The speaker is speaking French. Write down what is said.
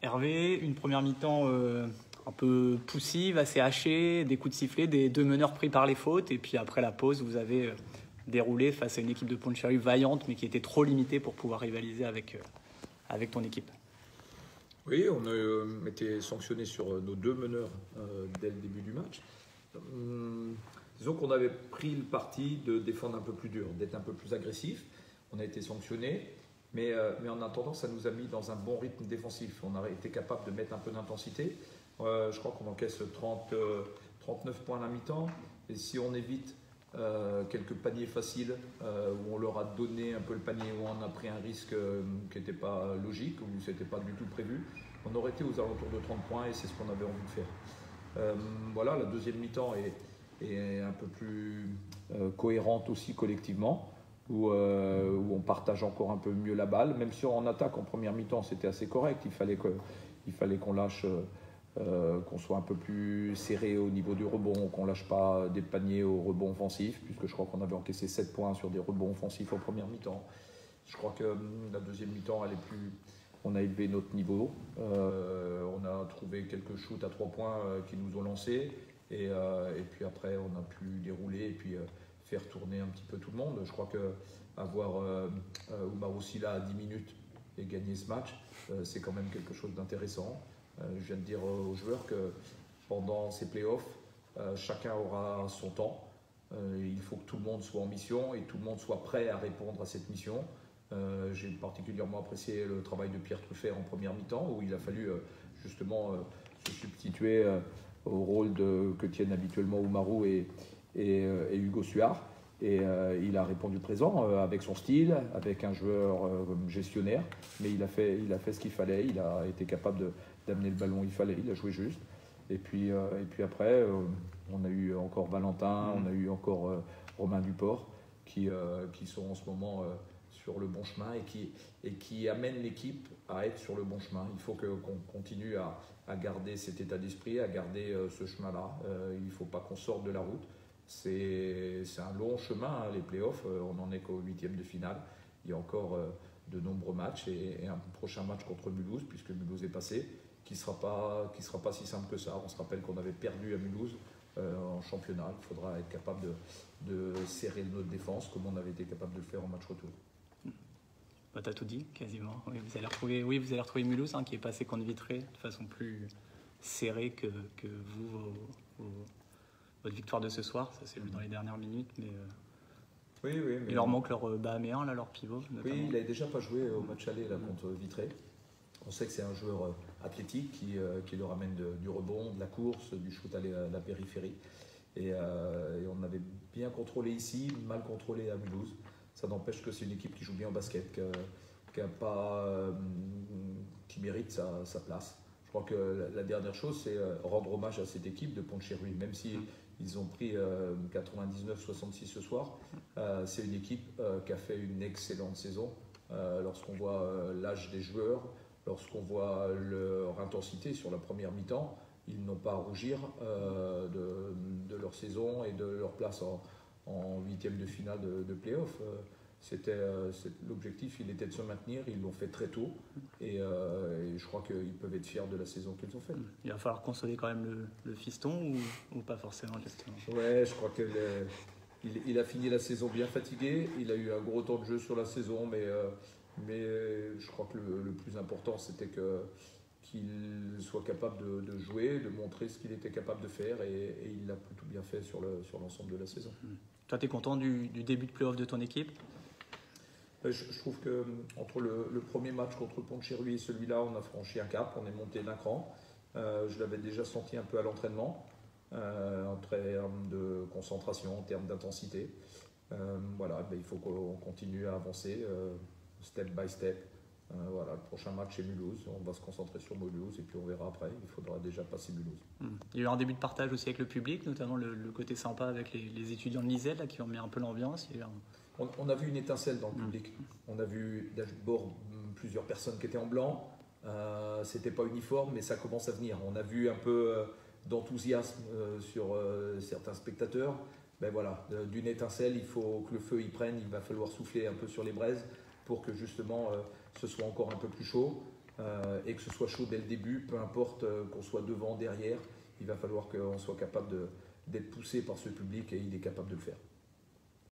Hervé, une première mi-temps un peu poussive, assez hachée, des coups de sifflet, des deux meneurs pris par les fautes. Et puis après la pause, vous avez déroulé face à une équipe de Pont-de-Cherry vaillante, mais qui était trop limitée pour pouvoir rivaliser avec ton équipe. Oui, on a été sanctionné sur nos deux meneurs dès le début du match. Disons qu'on avait pris le parti de défendre un peu plus dur, d'être un peu plus agressif. On a été sanctionné, mais en attendant, ça nous a mis dans un bon rythme défensif. On a été capable de mettre un peu d'intensité. Je crois qu'on encaisse 39 points à la mi-temps. Et si on évite quelques paniers faciles où on leur a donné un peu le panier, où on a pris un risque qui n'était pas logique, où ce n'était pas du tout prévu, on aurait été aux alentours de 30 points et c'est ce qu'on avait envie de faire. Voilà, la deuxième mi-temps est un peu plus cohérente aussi collectivement, où on partage encore un peu mieux la balle, même si en attaque en première mi-temps c'était assez correct, il fallait qu'on lâche, qu'on soit un peu plus serré au niveau du rebond, qu'on lâche pas des paniers au rebond offensif, puisque je crois qu'on avait encaissé 7 points sur des rebonds offensifs en première mi-temps. Je crois que la deuxième mi-temps on a élevé notre niveau, on a trouvé quelques shoots à 3 points qui nous ont lancés. Et puis après, on a pu dérouler et puis faire tourner un petit peu tout le monde. Je crois qu'avoir Oumar Silla à 10 minutes et gagner ce match, c'est quand même quelque chose d'intéressant. Je viens de dire aux joueurs que pendant ces playoffs, chacun aura son temps. Il faut que tout le monde soit en mission et tout le monde soit prêt à répondre à cette mission. J'ai particuliément apprécié le travail de Pierre Truffert en première mi-temps, où il a fallu justement se substituer au rôle que tiennent habituellement Oumarou et Hugo Suard. Et il a répondu présent avec son style, avec un joueur gestionnaire, mais il a fait ce qu'il fallait, il a été capable d'amener le ballon où il fallait, il a joué juste. Et puis après, on a eu encore Valentin, on a eu encore Romain Duport, qui sont en ce moment sur le bon chemin et qui amènent l'équipe à être sur le bon chemin. Il faut qu'on continue à garder cet état d'esprit, à garder ce chemin-là. Il ne faut pas qu'on sorte de la route. C'est un long chemin, les playoffs. On n'en est qu'au 8e de finale. Il y a encore de nombreux matchs et un prochain match contre Mulhouse, puisque Mulhouse est passé, qui sera pas si simple que ça. On se rappelle qu'on avait perdu à Mulhouse en championnat. Il faudra être capable de serrer notre défense comme on avait été capable de le faire en match retour. Bah, t'as tout dit, quasiment. Oui, vous allez retrouver Mulhouse, qui est passé contre Vitré de façon plus serrée que votre victoire de ce soir. Ça s'est vu dans les dernières minutes, mais oui, mais il leur manque leur Bahaméen, leur pivot. Notamment. Oui, il n'avait déjà pas joué au match aller contre Vitré. On sait que c'est un joueur athlétique qui leur amène du rebond, de la course, du shoot à la périphérie. Et on avait bien contrôlé ici, mal contrôlé à Mulhouse. Ça n'empêche que c'est une équipe qui joue bien au basket, qui mérite sa place. Je crois que la dernière chose, c'est rendre hommage à cette équipe de Pont-de-Cherry. Même si ils ont pris 99-66 ce soir, c'est une équipe qui a fait une excellente saison. Lorsqu'on voit l'âge des joueurs, lorsqu'on voit leur intensité sur la première mi-temps, ils n'ont pas à rougir de leur saison et de leur place en 8e de finale de play-off. L'objectif, il était de se maintenir, ils l'ont fait très tôt et je crois qu'ils peuvent être fiers de la saison qu'ils ont faite. Il va falloir consoler quand même le fiston ou pas forcément justement. Ouais, je crois qu'il a fini la saison bien fatigué, il a eu un gros temps de jeu sur la saison, mais je crois que le plus important c'était qu'il soit capable de jouer, de montrer ce qu'il était capable de faire et il l'a plutôt bien fait sur l'ensemble de la saison. Toi, tu es content du début de play-off de ton équipe ? Je trouve qu'entre le premier match contre Pont-de-Cherry et celui-là, on a franchi un cap, on est monté d'un cran. Je l'avais déjà senti un peu à l'entraînement, en termes de concentration, en termes d'intensité. Voilà, il faut qu'on continue à avancer step by step. Voilà, le prochain match est Mulhouse, on va se concentrer sur Mulhouse et puis on verra après, il faudra déjà passer Mulhouse. Il y a eu un début de partage aussi avec le public, notamment le côté sympa avec les étudiants de l'ISEL là, qui ont mis un peu l'ambiance. On a vu une étincelle dans le public. On a vu d'abord plusieurs personnes qui étaient en blanc. C'était pas uniforme, mais ça commence à venir. On a vu un peu d'enthousiasme sur certains spectateurs. Ben voilà, d'une étincelle, il faut que le feu y prenne. Il va falloir souffler un peu sur les braises pour que justement ce soit encore un peu plus chaud. et que ce soit chaud dès le début, peu importe qu'on soit devant, derrière, il va falloir qu'on soit capable d'être poussé par ce public et il est capable de le faire.